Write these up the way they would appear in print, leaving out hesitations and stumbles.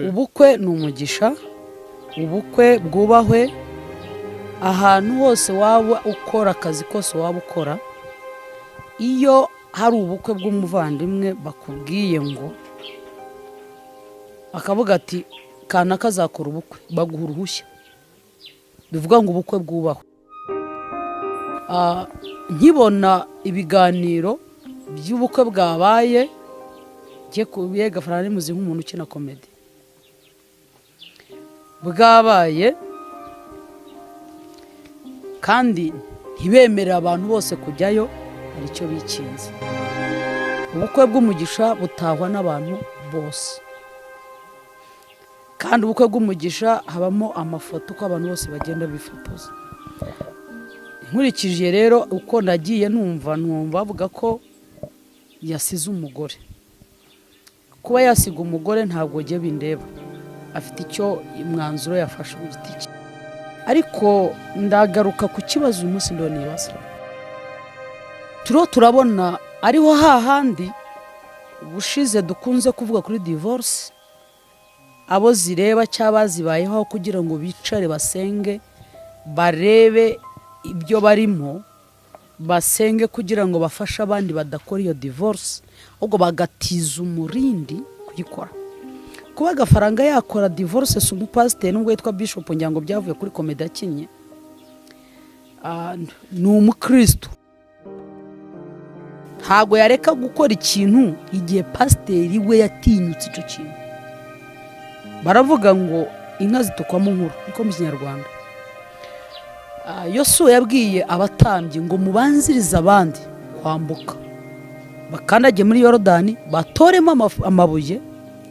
Ubukwe ni umugisha, ubukwe bwubahwe ahantu hose waba ukora akazi kose waba ukora. Iyo hari ubukwe bw'umuvandimwe bakubwiye ngo akavuga ati kana kazakora ubukwe, baguha uruhushya, bivuga ngo ubukwe bwubahwe. Nkibona ibiganiro by'ubukwe bwabaye ngiye kubiyega Farani muzi nk'umuntu ukina komedi bwabaye, kandi ntibemerera abantu bose kujyayo, hari icyo bikinze. Ubukwe bw'umugisha butahwa n'abantu bose, kandi ubukwe bw'umugisha habamo amafoto ko abantu bose bagenda bifotoza. Nkurikije rero uko nagiye numva bavuga ko yasize umugore. Kuba yasiga umugore ntabwo jye bindeba, afite icyo mwanzuro yafashe mu giti cye. Ariko ndagaruka ku kibazo uyu munsi ndonibaza, turabona ariho hahandi ubushize dukunze kuvuga kuri divorce, abo zireba cyangwa bazibayeho kugira ngo bicare basenge, barebe ibyo barimo, basenge kugira ngo bafashe abandi badakora iyo divorce, ahubwo bagatiza umurindi kuyikora. Kuba Gafaranga yakora divorce si umupasiteri nubwo yitwa Bishop Nyango byavuye kuri komedi akinnye, ni umukristo. Ntabwo yareka gukora ikintu igihe pasiteri we yatinyutse icyo kintu. Baravuga ngo inka zitukwamo nkuru, niko mu Kinyarwanda. Yosuwa yabwiye abatambyi ngo mubanzirize abandi kwambuka, bakandage muri Yorodani, batoremo amabuye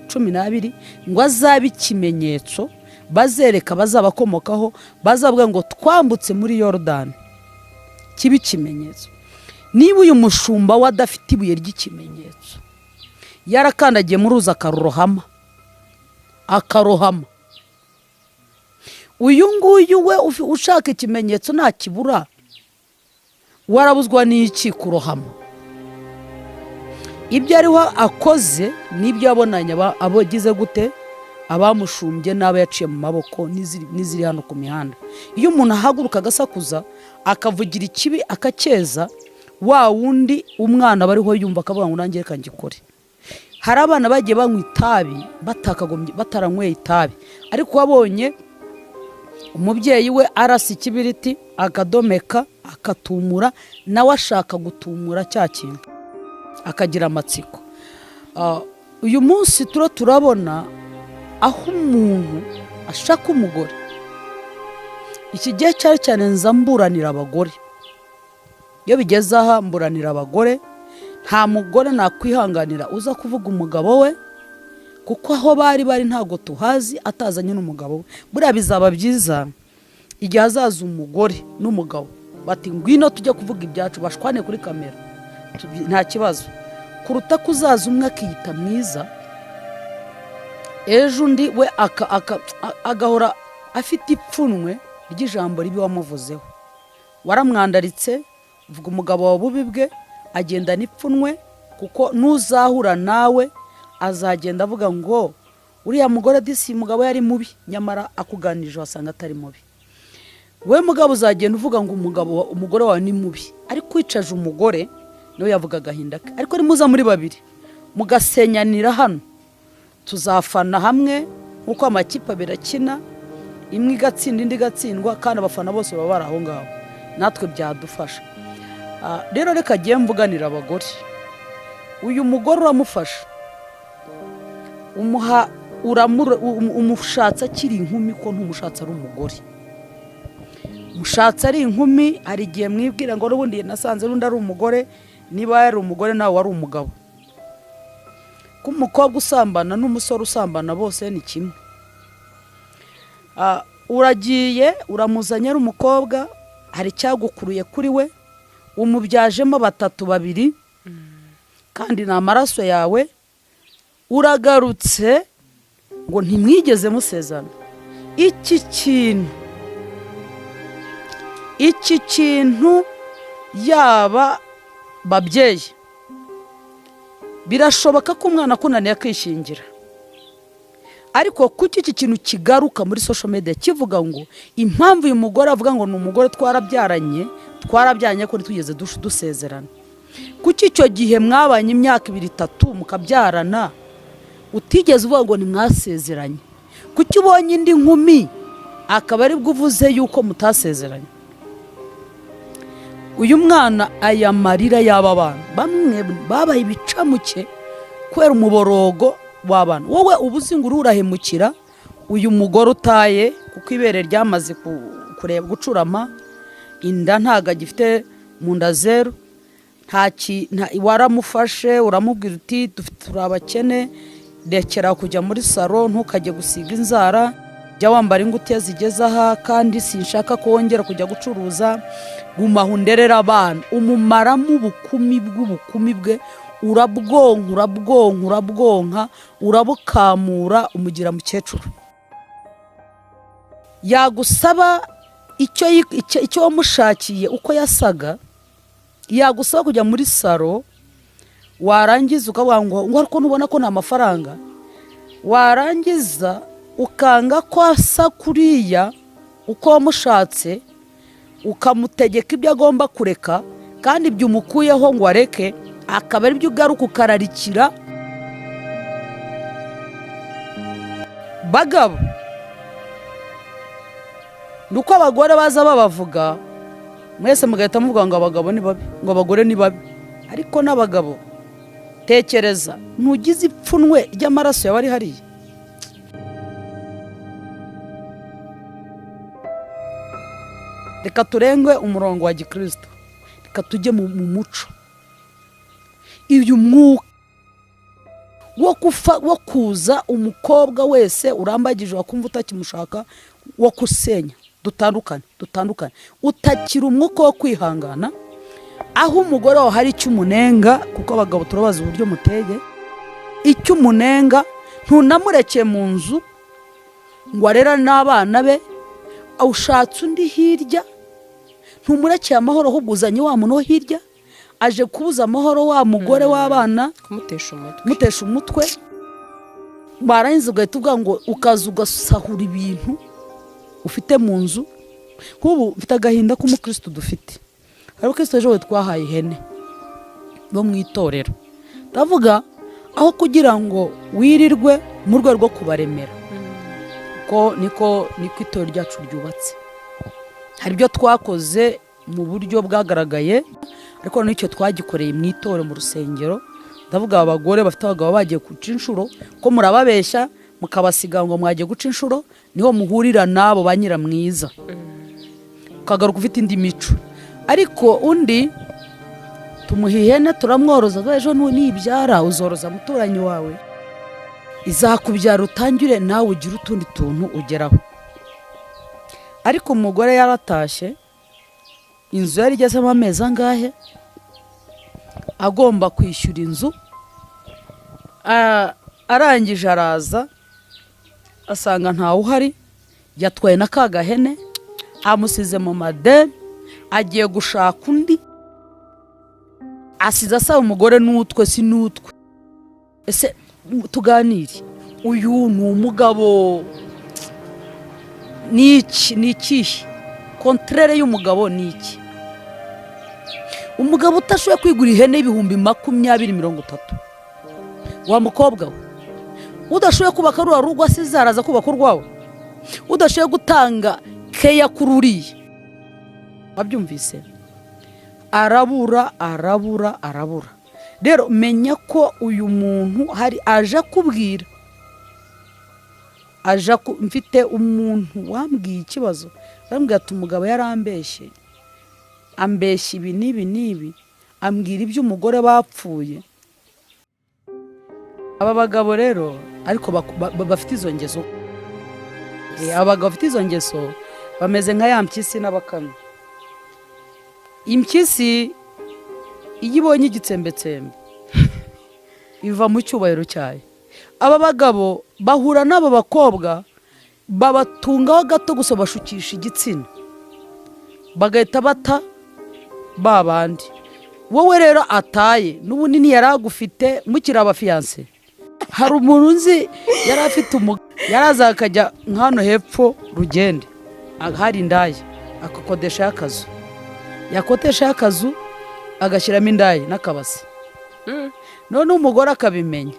12 ngo azabe ikimenyetso, bazereka bazabakomokaho, bazavuga ngo twambutse muri Yorodani, kibi ikimenyetso. Niba uyu mushumba wadafite ibuye ry'ikimenyetso yarakandagiye muri uza akarohama, uyu nguyu we ushaka ikimenyetso nta kibura, warabuzwa n'iki kurohama? Ibyo ariho akoze n'ibyo abonanye abagize gute, abamushumbye n'aba yaciye mu maboko n'iziri hano ku mihanda. Iyo umuntu ahaguruka agasakuza akavugira ikibi akacyeza, wa wundi umwana bariho yumva akavuga ngo nanjye reka ngikore. Hari abana bagiye banywa itabi bataranyweye itabi, ariko wabonye umubyeyi we arasa ikibiriti akadomeka akatumura, nawe ashaka gutumura cya kintu akagira amatsiko. Uyu munsi turabona aho umuntu ashaka umugore. Iki gihe cyari cyane nza mburanira abagore, iyo bigeze aha mburanira abagore. Nta mugore nakwihanganira uza kuvuga umugabo we, kuko aho bari ntago tuhazi atazanye n'umugabo we. Buriya bizaba byiza igihe azaza umugore n'umugabo bati ngwino tujye kuvuga ibyacu, bashwane kuri kamera, nta kibazo, kuruta kuzaza umwe akiyita mwiza, ejo undi we agahora afite ipfunwe ry'ijambo ribi wamuvuzeho. Waramwandaritse, uvuga umugabo wa bubi bwe, agenda n'ipfunwe, kuko nuzahura nawe azagenda avuga ngo uriya mugore disi mugabo yari mubi, nyamara akuganirije wasanga atari mubi. We mugabo uzagenda uvuga ngo umugore wawe ni mubi, ariko kwicaje umugore niwe yavuga agahinda ke. Ariko nimuza muri babiri mugasenyanira hano, tuzafana hamwe nkuko amakipe birakina, imwe igatsinda indi igatsindwa, kandi abafana bose baba bari aho ngaho, natwe byadufasha. Rero reka agiye mvuganira abagore. Uyu mugore uramufasha, umushatse akiri inkumi, ko ntumushatse ari umugore. Mushatse ari inkumi, hari igihe mwibwira ngo n'ubundi nasanze rundi ari umugore, niba yari umugore nawe wari umugabo. Ko umukobwa usambana n'umusore usambana bose ni kimwe. Uragiye uramuzanye ari umukobwa, hari cyagukuruye kuri we, umubyajemo 3 kandi ni amaraso yawe, uragarutse ngo ntimwigeze musezana. Iki kintu yaba babyeyi birashoboka ko umwana akunaniye akishingira, ariko kuki iki kintu kigaruka muri social media kivuga ngo impamvu uyu mugore avuga ngo ni umugore twarabyaranye ko ntitugeze dusezerana, kuki icyo gihe mwabanye imyaka 2-3 mukabyarana utigeze uvuga ngo ntimwasezeranye? Kuki ubonye indi nkumi akaba ari bwo uvuze yuko mutasezeranye? Uyu mwana aya marira y'aba bana bamwe babaye ibicamuke kubera umuborogo w'abana. Wowe ubuzi ngo urahemukira uyu mugore utaye kuko ibere ryamaze kureba gucurama, inda ntago agifite mu nda zero, waramufashe uramubwira uti turi abakene, rekera kujya muri salo, ntukajye gusiga inzara, jya wambara ingutiya zigeze aha, kandi sinshaka ko wongera kujya gucuruza, gumaho underera abana. Umumaramo ubukumi bwe, urabwonka urabukamura, umugira mukecuru. Yagusaba icyo wamushakiye uko yasaga, yagusaba kujya muri salo, warangiza ukavuga ngo ariko nubona ko nta mafaranga, warangiza ukanga ko asa kuriya uko wamushatse, ukamutegeka ibyo agomba kureka, kandi ibyo umukuyeho ngo areke akaba ari byo ugaruka ukararikira. Bagabo, nuko abagore baza babavuga, mwese mugahita muvuga ngo abagabo ni babi, ngo abagore ni babi. Ariko n'abagabo, tekereza, ntugize ipfunwe ry'amaraso yawe ari hariya. Reka turengwe umurongo wa Gikristo, reka tujye mu muco. Uyu mwuka wo kuza umukobwa wese urambagije wakumva utakimushaka, wo kusenya, dutandukane, utakira umwuka wo kwihangana, aho umugore wawe hari icyo umunenga, kuko abagabo turabaza uburyo muteye, icyo umunenga ntunamurekeye mu nzu ngo arera n'abana be, awushatse undi hirya, ntumurekeye amahoro, ahubwo uzanye wa muntu wo hirya aje kubuza amahoro wa mugore w'abana, kumutesha umutwe. Barangiza ugahita uvuga ngo ukaza ugasahura ibintu ufite mu nzu. Nk'ubu mfite agahinda k'umukristo dufite, hari ukristo ejo twahaye ihene bo mu itorero, ndavuga aho kugira ngo wirirwe mu rwego rwo kubaremera, ko niko itorero ryacu ryubatse. Hari ibyo twakoze mu buryo bwagaragaye, ariko n'icyo twagikoreye mu itorero mu rusengero. Ndavuga abagore bafite abagabo bagiye guca inshuro, ko murababeshya mukabasiga ngo mwagiye guca inshuro, niho muhurira nabo ba Nyiramwiza, ukagaruka ufite indi mico. Ariko undi tumuha ihene turamworoza, ejo nibyara uzoroza muturanyi wawe, izakubyara utangire nawe ugira utundi tuntu ugeraho. Ariko umugore yaratashye, inzu yari igezemo amezi angahe, agomba kwishyura inzu, arangije araza asanga ntawe uhari, yatwaye na ka gahene, amusize mu madeni, agiye gushaka undi, asize asaba umugore n'utwe si n'utwe. Ese tuganire, uyu ni umugabo ni ikihe? Kontrere y'umugabo ni iki? Umugabo utashoboye kwigura ihene y'ibihumbi 20-30, wa mukobwa we udashoboye kubaka ruwa rugo asize araza kubaka urwawe, udashoboye gutanga keya kururiye, wabyumvise? Arabura. Rero menya ko uyu muntu hari aje kubwira, mfite umuntu wambwiye ikibazo, arambwira ati umugabo yarambeshye, ambeshya ibi n'ibi, ambwira ibyo umugore bapfuye. Aba bagabo rero ariko bafite izo ngeso, abagabo bafite izo ngeso bameze nka ya mpyisi n'abakame. Impyisi iyo ibonye igitsembetsembe iva mu cyubahiro cyayo. Aba bagabo bahura n'aba bakobwa, babatungaho gato gusa bashukisha igitsina, bagahita bata babandi. Wowe rero ataye n'ubunini yaragufite mukiri abafiyanse, hari umuntu nzi yari afite yaraza akajya nk'hano hepfo Rugende hari indaya akakodesha akazu yakotesha akazu agashyiramo indaya n'akabasi none umugore akabimenya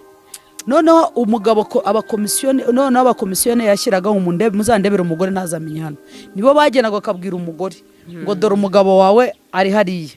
noneho umugabo abakomisiyone yashyiraga muzandebera umugore ntazamenye hano nibo bagenaga akabwira umugore ngo dore umugabo wawe ari hariya